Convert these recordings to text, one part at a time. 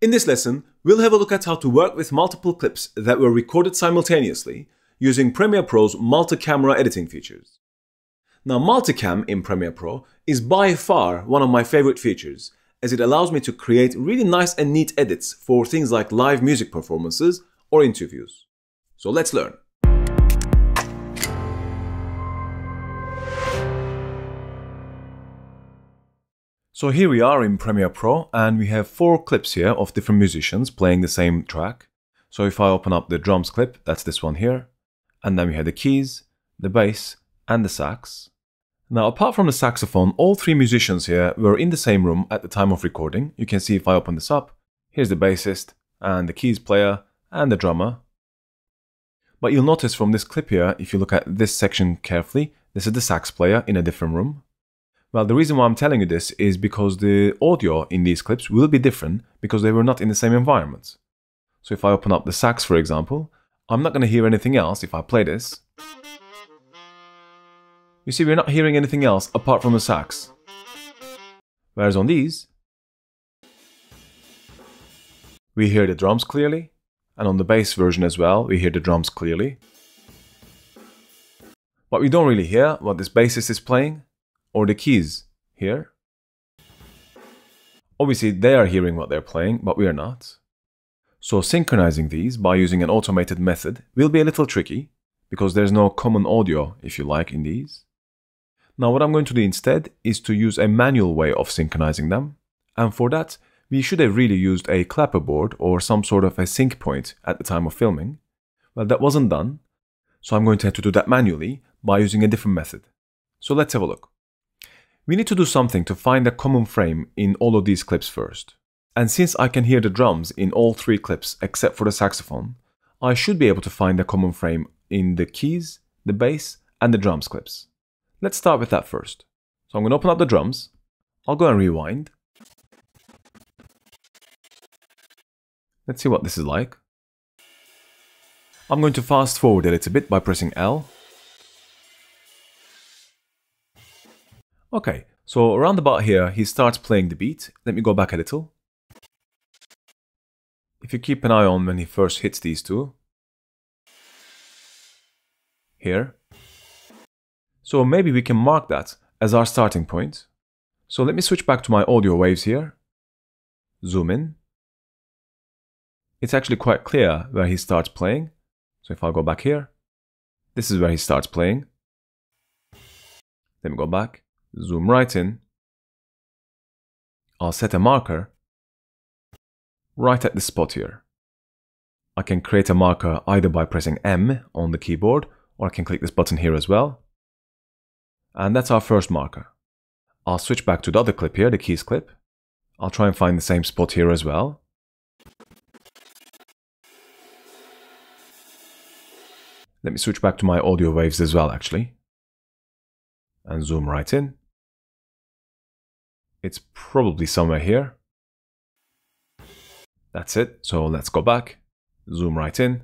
In this lesson, we'll have a look at how to work with multiple clips that were recorded simultaneously using Premiere Pro's multi-camera editing features. Now, Multicam in Premiere Pro is by far one of my favorite features, as it allows me to create really nice and neat edits for things like live music performances or interviews. So let's learn. So here we are in Premiere Pro, and we have 4 clips here of different musicians playing the same track. So if I open up the drums clip, that's this one here. And then we have the keys, the bass, and the sax. Now, apart from the saxophone, all 3 musicians here were in the same room at the time of recording. You can see if I open this up, here's the bassist, and the keys player, and the drummer. But you'll notice from this clip here, if you look at this section carefully, this is the sax player in a different room. Well, the reason why I'm telling you this is because the audio in these clips will be different because they were not in the same environment. So if I open up the sax, for example, I'm not going to hear anything else if I play this. You see, we're not hearing anything else apart from the sax. Whereas on these, we hear the drums clearly, and on the bass version as well, we hear the drums clearly. But we don't really hear what this bassist is playing, or the keys here. Obviously, they are hearing what they're playing, but we are not. So synchronizing these by using an automated method will be a little tricky, because there's no common audio, if you like, in these. Now what I'm going to do instead is to use a manual way of synchronizing them, and for that we should have really used a clapperboard or some sort of a sync point at the time of filming. Well, that wasn't done, so I'm going to have to do that manually by using a different method. So let's have a look. We need to do something to find a common frame in all of these clips first. And since I can hear the drums in all 3 clips except for the saxophone, I should be able to find a common frame in the keys, the bass, and the drums clips. Let's start with that first. So I'm going to open up the drums. I'll go and rewind. Let's see what this is like. I'm going to fast forward a little bit by pressing L. Okay, so around about here, he starts playing the beat. Let me go back a little. If you keep an eye on when he first hits these 2. Here. So maybe we can mark that as our starting point. So let me switch back to my audio waves here. Zoom in. It's actually quite clear where he starts playing. So if I go back here, this is where he starts playing. Let me go back. Zoom right in. I'll set a marker right at this spot here. I can create a marker either by pressing M on the keyboard, or I can click this button here as well. And that's our first marker. I'll switch back to the other clip here, the keys clip. I'll try and find the same spot here as well. Let me switch back to my audio waves as well, actually. And zoom right in. It's probably somewhere here. That's it. So let's go back, zoom right in.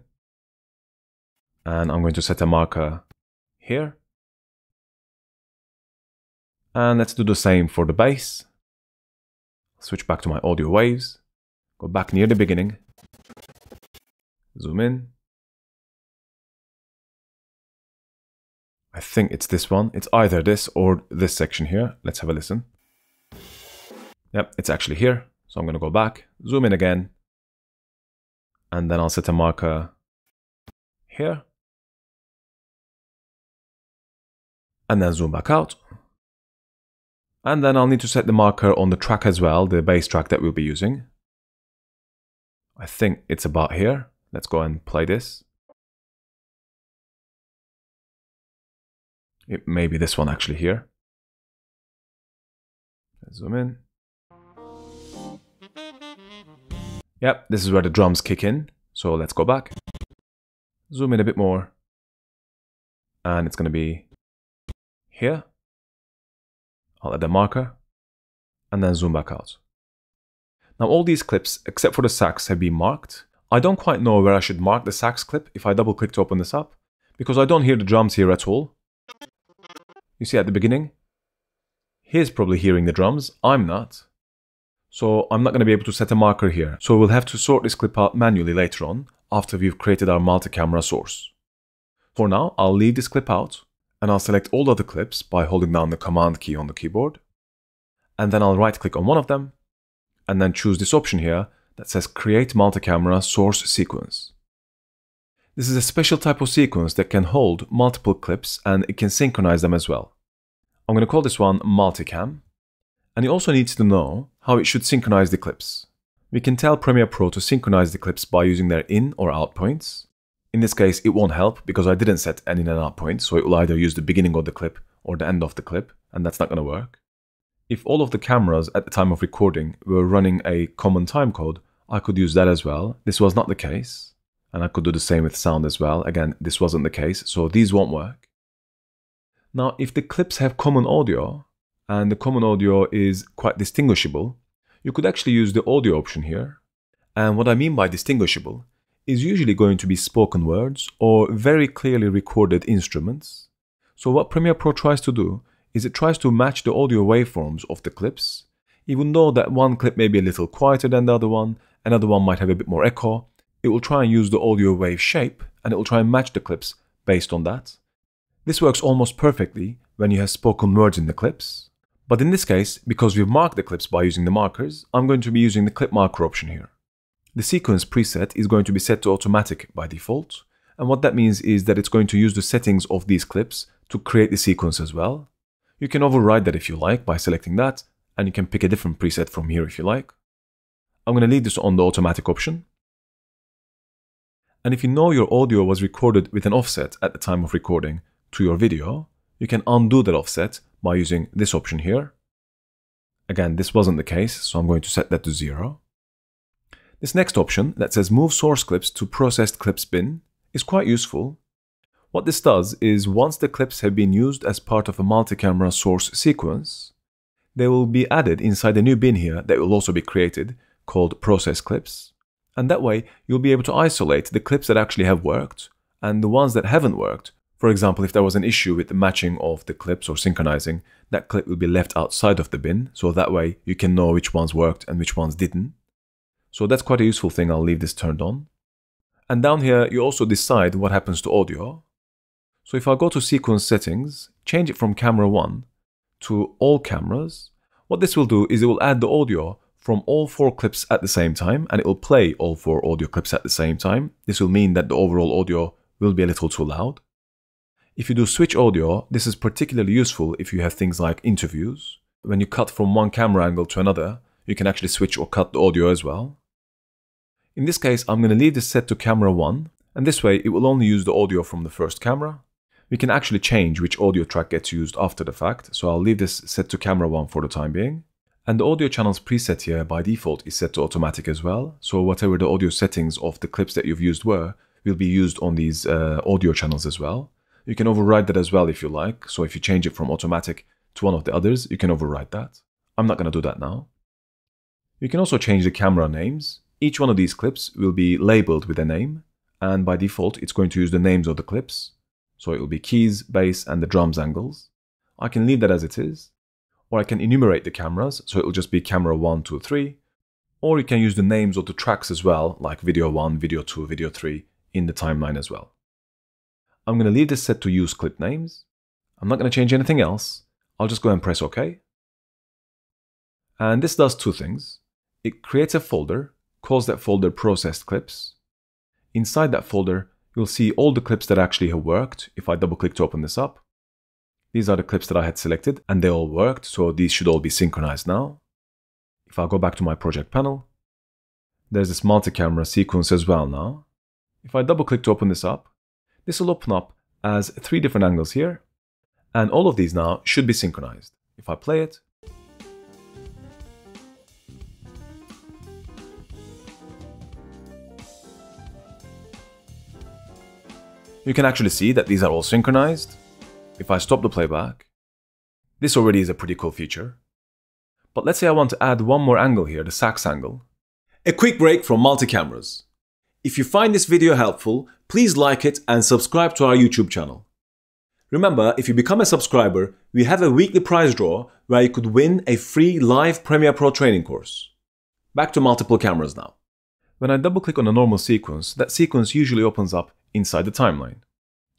And I'm going to set a marker here. And let's do the same for the bass. Switch back to my audio waves. Go back near the beginning. Zoom in. I think it's this one. It's either this or this section here. Let's have a listen. Yep, it's actually here. So I'm going to go back, zoom in again. And then I'll set a marker here. And then zoom back out. And then I'll need to set the marker on the track as well, the bass track that we'll be using. I think it's about here. Let's go and play this. It may be this one actually here. Let's zoom in. Yep, this is where the drums kick in. So let's go back. Zoom in a bit more. And it's going to be here. I'll add a marker. And then zoom back out. Now all these clips, except for the sax, have been marked. I don't quite know where I should mark the sax clip if I double click to open this up, because I don't hear the drums here at all. You see at the beginning? He's probably hearing the drums, I'm not. So I'm not going to be able to set a marker here. So we'll have to sort this clip out manually later on after we've created our multi-camera source. For now, I'll leave this clip out and I'll select all other clips by holding down the Command key on the keyboard. And then I'll right click on one of them and then choose this option here that says Create Multi-Camera Source Sequence. This is a special type of sequence that can hold multiple clips and it can synchronize them as well. I'm going to call this one Multicam. And it also needs to know how it should synchronize the clips. We can tell Premiere Pro to synchronize the clips by using their in or out points. In this case, it won't help because I didn't set an in and out point, so it will either use the beginning of the clip or the end of the clip, and that's not going to work. If all of the cameras at the time of recording were running a common timecode, I could use that as well. This was not the case, and I could do the same with sound as well. Again, this wasn't the case, so these won't work. Now, if the clips have common audio, and the common audio is quite distinguishable, you could actually use the audio option here. And what I mean by distinguishable is usually going to be spoken words or very clearly recorded instruments. So what Premiere Pro tries to do is it tries to match the audio waveforms of the clips. Even though that one clip may be a little quieter than the other one, another one might have a bit more echo, it will try and use the audio wave shape and it will try and match the clips based on that. This works almost perfectly when you have spoken words in the clips. But in this case, because we've marked the clips by using the markers, I'm going to be using the clip marker option here. The sequence preset is going to be set to automatic by default, and what that means is that it's going to use the settings of these clips to create the sequence as well. You can override that if you like by selecting that, and you can pick a different preset from here if you like. I'm going to leave this on the automatic option. And if you know your audio was recorded with an offset at the time of recording to your video, you can undo that offset by using this option here. Again, this wasn't the case, so I'm going to set that to 0. This next option that says Move Source Clips to Processed Clips Bin is quite useful. What this does is once the clips have been used as part of a multi-camera source sequence, they will be added inside a new bin here that will also be created called Process Clips. And that way, you'll be able to isolate the clips that actually have worked and the ones that haven't worked. For example, if there was an issue with the matching of the clips or synchronizing, that clip will be left outside of the bin, so that way you can know which ones worked and which ones didn't. So that's quite a useful thing, I'll leave this turned on. And down here, you also decide what happens to audio. So if I go to Sequence Settings, change it from Camera 1 to All Cameras, what this will do is it will add the audio from all 4 clips at the same time, and it will play all 4 audio clips at the same time. This will mean that the overall audio will be a little too loud. If you do switch audio, this is particularly useful if you have things like interviews. When you cut from one camera angle to another, you can actually switch or cut the audio as well. In this case, I'm going to leave this set to camera 1, and this way it will only use the audio from the first camera. We can actually change which audio track gets used after the fact, so I'll leave this set to camera 1 for the time being. And the audio channels preset here by default is set to automatic as well, so whatever the audio settings of the clips that you've used were, will be used on these audio channels as well. You can override that as well if you like, so if you change it from automatic to one of the others, you can override that. I'm not going to do that now. You can also change the camera names. Each one of these clips will be labeled with a name, and by default it's going to use the names of the clips. So it will be keys, bass, and the drums angles. I can leave that as it is, or I can enumerate the cameras, so it will just be camera 1, 2, 3, or you can use the names of the tracks as well, like video 1, video 2, video 3 in the timeline as well. I'm going to leave this set to use clip names. I'm not going to change anything else. I'll just go and press OK. And this does 2 things. It creates a folder, calls that folder Processed Clips. Inside that folder, you'll see all the clips that actually have worked. If I double click to open this up, these are the clips that I had selected and they all worked, so these should all be synchronized now. If I go back to my project panel, there's this multi-camera sequence as well now. If I double click to open this up, this will open up as 3 different angles here, and all of these now should be synchronized. If I play it, you can actually see that these are all synchronized. If I stop the playback, this already is a pretty cool feature. But let's say I want to add one more angle here, the sax angle. A quick break from multi-cameras. If you find this video helpful, please like it and subscribe to our YouTube channel. Remember, if you become a subscriber, we have a weekly prize draw where you could win a free live Premiere Pro training course. Back to multiple cameras now. When I double click on a normal sequence, that sequence usually opens up inside the timeline.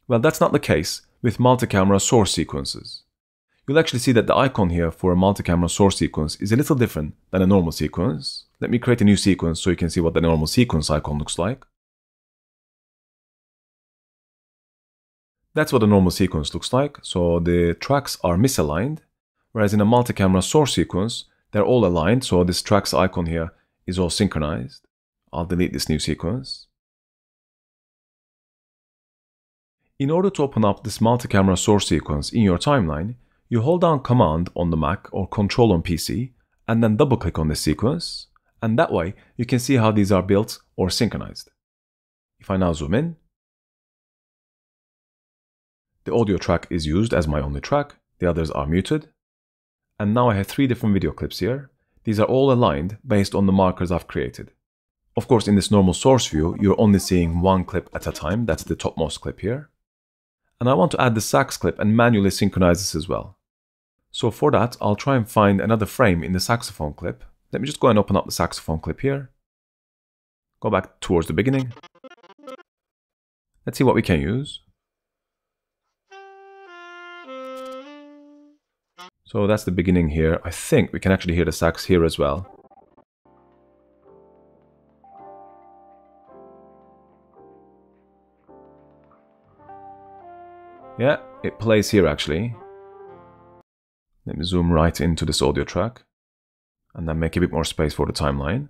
Well, that's not the case with multi-camera source sequences. You'll actually see that the icon here for a multi-camera source sequence is a little different than a normal sequence. Let me create a new sequence so you can see what the normal sequence icon looks like. That's what a normal sequence looks like. So the tracks are misaligned, whereas in a multi-camera source sequence, they're all aligned. So this tracks icon here is all synchronized. I'll delete this new sequence. In order to open up this multi-camera source sequence in your timeline, you hold down Command on the Mac or Control on PC, and then double click on this sequence, and that way you can see how these are built or synchronized. If I now zoom in, the audio track is used as my only track, the others are muted, and now I have 3 different video clips here. These are all aligned based on the markers I've created. Of course, in this normal source view, you're only seeing one clip at a time, that's the topmost clip here. And I want to add the sax clip and manually synchronize this as well. So for that, I'll try and find another frame in the saxophone clip. Let me just go and open up the saxophone clip here. Go back towards the beginning. Let's see what we can use. So that's the beginning here. I think we can actually hear the sax here as well. Yeah, it plays here actually. Let me zoom right into this audio track and then make a bit more space for the timeline.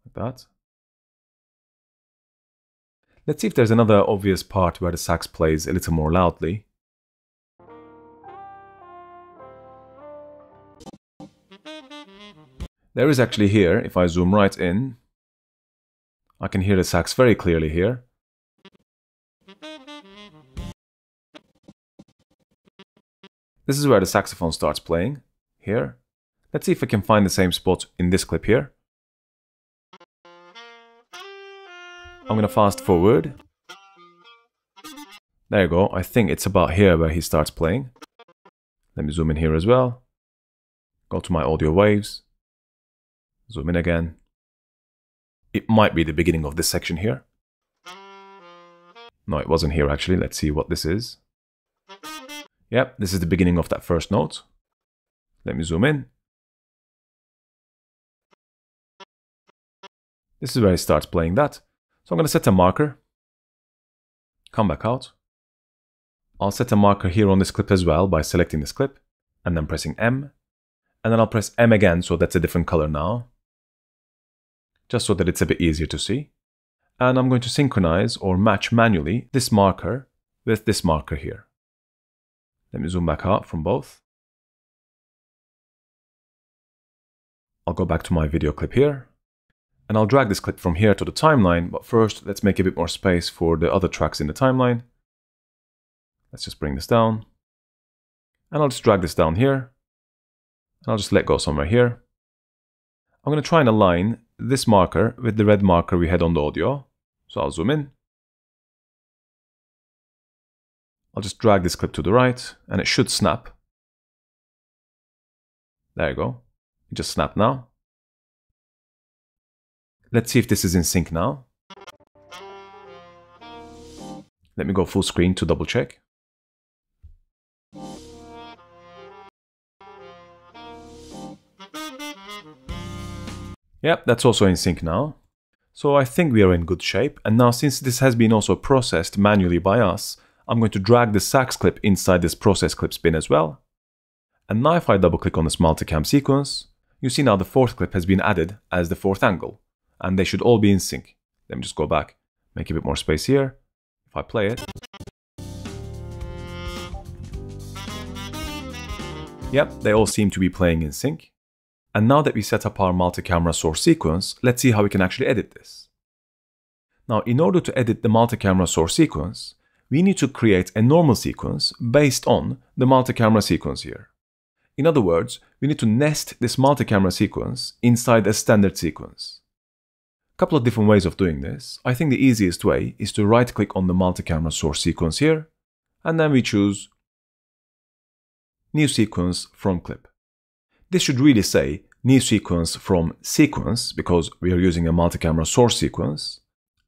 Like that. Let's see if there's another obvious part where the sax plays a little more loudly. There is actually here, if I zoom right in, I can hear the sax very clearly here. This is where the saxophone starts playing, here. Let's see if I can find the same spot in this clip here. I'm going to fast forward. There you go, I think it's about here where he starts playing. Let me zoom in here as well. Go to my audio waves. Zoom in again. It might be the beginning of this section here. No, it wasn't here actually. Let's see what this is. Yep, this is the beginning of that first note. Let me zoom in. This is where he starts playing that. So I'm going to set a marker. Come back out. I'll set a marker here on this clip as well by selecting this clip and then pressing M. And then I'll press M again, so that's a different color now. Just so that it's a bit easier to see. And I'm going to synchronize or match manually this marker with this marker here. Let me zoom back out from both. I'll go back to my video clip here. And I'll drag this clip from here to the timeline, but first let's make a bit more space for the other tracks in the timeline. Let's just bring this down. And I'll just drag this down here. And I'll just let go somewhere here. I'm going to try and align this marker with the red marker we had on the audio. So I'll zoom in. I'll just drag this clip to the right and it should snap. There you go. It just snapped now. Let's see if this is in sync now. Let me go full screen to double check. Yep, that's also in sync now. So I think we are in good shape. And now since this has been also processed manually by us, I'm going to drag the sax clip inside this process clips bin as well. And now if I double click on this multicam sequence, you see now the fourth clip has been added as the fourth angle. And they should all be in sync. Let me just go back, make a bit more space here. If I play it. Yep, they all seem to be playing in sync. And now that we set up our multi-camera source sequence, let's see how we can actually edit this. Now, in order to edit the multi-camera source sequence, we need to create a normal sequence based on the multi-camera sequence here. In other words, we need to nest this multi-camera sequence inside a standard sequence. Couple of different ways of doing this. I think the easiest way is to right click on the multi-camera source sequence here, and then we choose New Sequence from Clip. This should really say New Sequence from Sequence because we are using a multi-camera source sequence.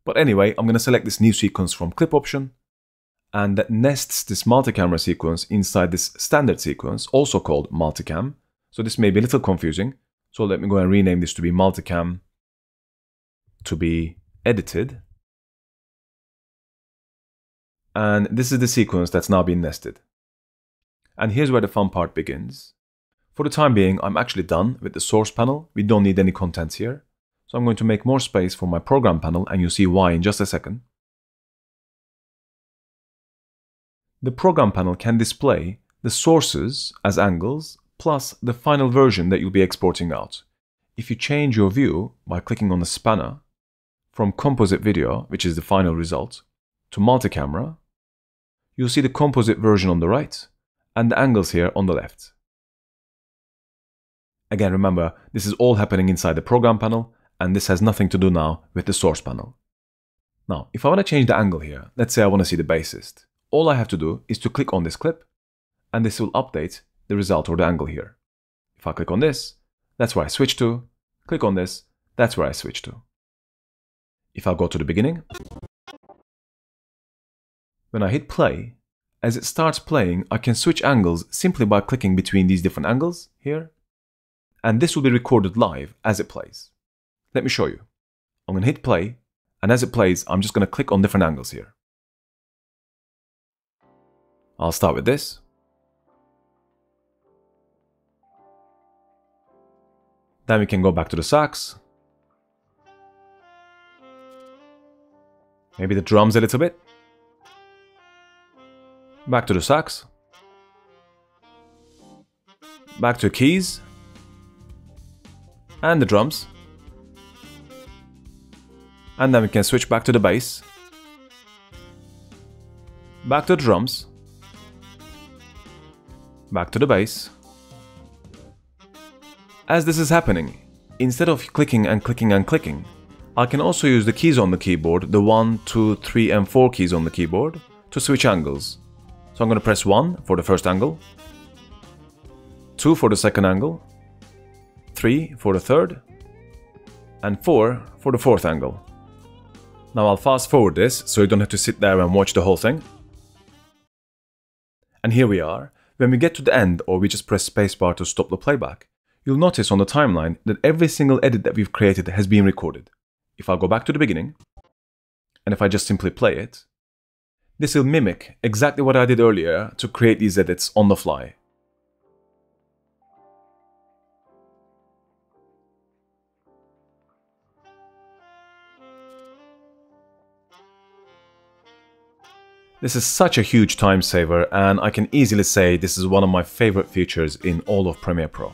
But anyway, I'm going to select this New Sequence from Clip option, and that nests this multi-camera sequence inside this standard sequence, also called Multicam. So this may be a little confusing. So let me go and rename this to be Multicam to be edited. And this is the sequence that's now been nested. And here's where the fun part begins. For the time being, I'm actually done with the source panel. We don't need any contents here. So I'm going to make more space for my program panel, and you'll see why in just a second. The program panel can display the sources as angles, plus the final version that you'll be exporting out. If you change your view by clicking on the spanner, from composite video, which is the final result, to multi-camera, you'll see the composite version on the right and the angles here on the left. Again, remember, this is all happening inside the program panel, and this has nothing to do now with the source panel. Now, if I want to change the angle here, let's say I want to see the bassist, all I have to do is to click on this clip, and this will update the result or the angle here. If I click on this, that's where I switch to. Click on this, that's where I switch to. If I go to the beginning, when I hit play, as it starts playing, I can switch angles simply by clicking between these different angles here, and this will be recorded live as it plays. Let me show you. I'm going to hit play, and as it plays, I'm just going to click on different angles here. I'll start with this. Then we can go back to the sax. Maybe the drums a little bit. Back to the sax. Back to keys. And the drums. And then we can switch back to the bass. Back to the drums. Back to the bass. As this is happening, instead of clicking and clicking and clicking, I can also use the keys on the keyboard, the 1, 2, 3 and 4 keys on the keyboard, to switch angles. So I'm going to press 1 for the first angle, 2 for the second angle, 3 for the third, and 4 for the fourth angle. Now I'll fast forward this so you don't have to sit there and watch the whole thing. And here we are. When we get to the end, or we just press spacebar to stop the playback, you'll notice on the timeline that every single edit that we've created has been recorded. If I go back to the beginning, and if I just simply play it, this will mimic exactly what I did earlier to create these edits on the fly. This is such a huge time saver, and I can easily say this is one of my favorite features in all of Premiere Pro.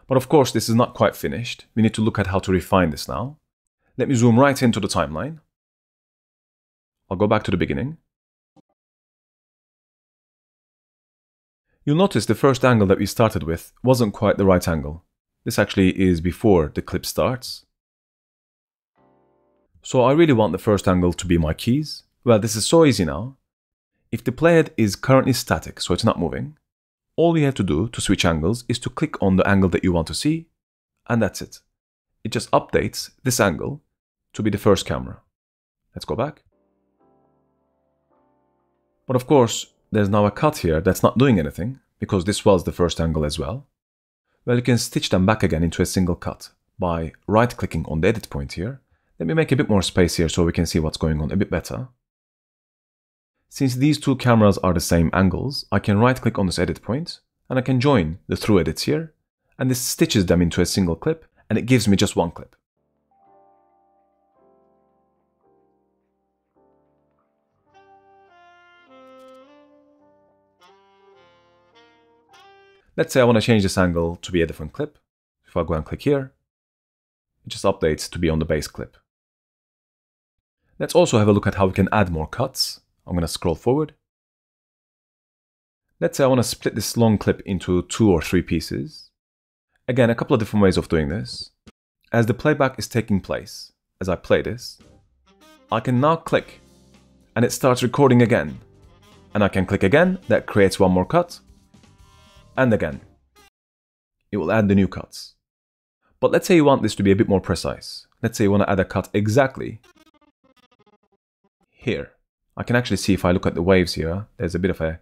But of course, this is not quite finished. We need to look at how to refine this now. Let me zoom right into the timeline. I'll go back to the beginning. You'll notice the first angle that we started with wasn't quite the right angle. This actually is before the clip starts. So I really want the first angle to be my keys. Well, this is so easy now. If the playhead is currently static, so it's not moving, all we have to do to switch angles is to click on the angle that you want to see, and that's it. It just updates this angle to be the first camera. Let's go back. But of course, there's now a cut here that's not doing anything, because this was the first angle as well. Well, you can stitch them back again into a single cut by right-clicking on the edit point here. Let me make a bit more space here so we can see what's going on a bit better. Since these two cameras are the same angles, I can right-click on this edit point, and I can join the through edits here, and this stitches them into a single clip, and it gives me just one clip. Let's say I want to change this angle to be a different clip. If I go and click here, it just updates to be on the base clip. Let's also have a look at how we can add more cuts. I'm going to scroll forward. Let's say I want to split this long clip into 2 or 3 pieces. Again, a couple of different ways of doing this. As the playback is taking place, as I play this, I can now click and it starts recording again. And I can click again, that creates one more cut. And again, it will add the new cuts. But let's say you want this to be a bit more precise. Let's say you want to add a cut exactly here. I can actually see if I look at the waves here, there's a bit of a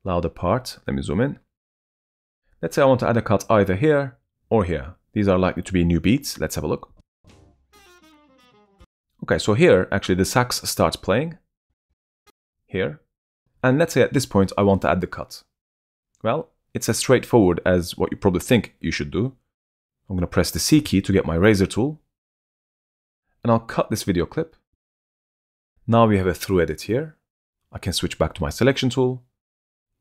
louder part. Let me zoom in. Let's say I want to add a cut either here or here. These are likely to be new beats. Let's have a look. Okay, so here, actually the sax starts playing. Here. And let's say at this point I want to add the cut. Well, it's as straightforward as what you probably think you should do. I'm going to press the C key to get my razor tool. And I'll cut this video clip. Now we have a through edit here. I can switch back to my selection tool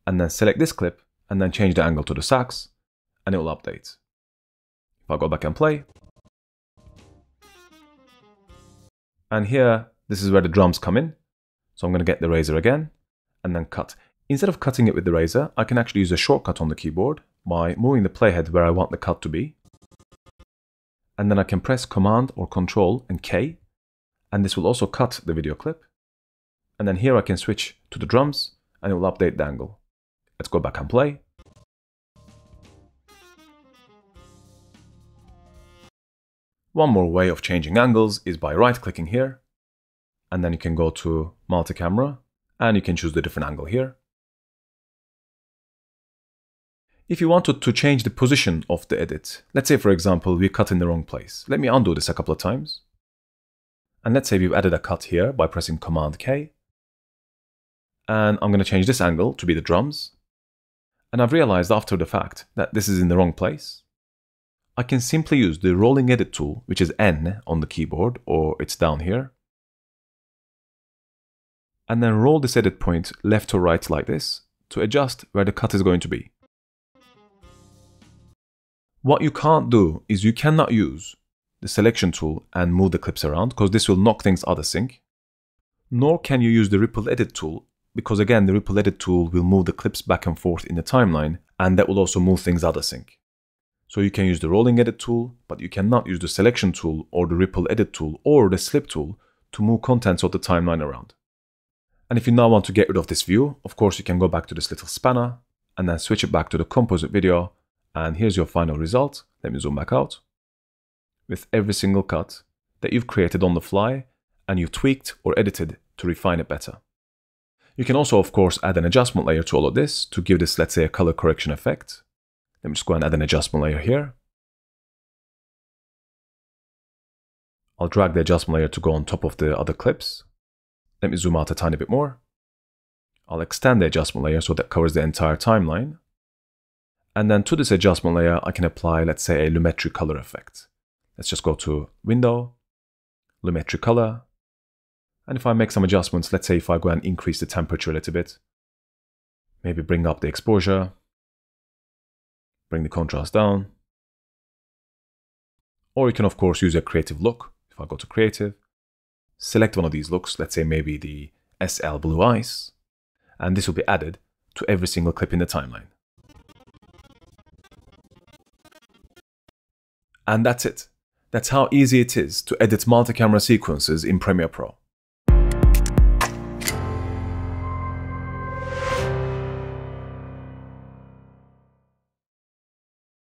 and then select this clip and then change the angle to the sax and it will update. If I go back and play. And here, this is where the drums come in. So I'm going to get the razor again and then cut. Instead of cutting it with the razor, I can actually use a shortcut on the keyboard by moving the playhead where I want the cut to be. And then I can press Command or Control and K. And this will also cut the video clip. And then here I can switch to the drums and it will update the angle. Let's go back and play. One more way of changing angles is by right-clicking here. And then you can go to Multicamera and you can choose the different angle here. If you wanted to change the position of the edit, let's say for example we cut in the wrong place. Let me undo this a couple of times. And let's say we've added a cut here by pressing Command K. And I'm going to change this angle to be the drums. And I've realized after the fact that this is in the wrong place. I can simply use the rolling edit tool, which is N on the keyboard, or it's down here. And then roll this edit point left or right like this to adjust where the cut is going to be. What you can't do is you cannot use the selection tool and move the clips around because this will knock things out of sync. Nor can you use the ripple edit tool because again the ripple edit tool will move the clips back and forth in the timeline and that will also move things out of sync. So you can use the rolling edit tool, but you cannot use the selection tool or the ripple edit tool or the slip tool to move contents of the timeline around. And if you now want to get rid of this view, of course you can go back to this little spanner and then switch it back to the composite video. And here's your final result. Let me zoom back out. With every single cut that you've created on the fly and you've tweaked or edited to refine it better. You can also, of course, add an adjustment layer to all of this to give this, let's say, a color correction effect. Let me just go and add an adjustment layer here. I'll drag the adjustment layer to go on top of the other clips. Let me zoom out a tiny bit more. I'll extend the adjustment layer so that covers the entire timeline. And then to this adjustment layer, I can apply, let's say, a lumetri color effect. Let's just go to Window, Lumetri Color. And if I make some adjustments, let's say if I go and increase the temperature a little bit, maybe bring up the exposure, bring the contrast down. Or you can, of course, use a creative look. If I go to Creative, select one of these looks, let's say maybe the SL Blue Ice, and this will be added to every single clip in the timeline. And that's it. That's how easy it is to edit multi-camera sequences in Premiere Pro.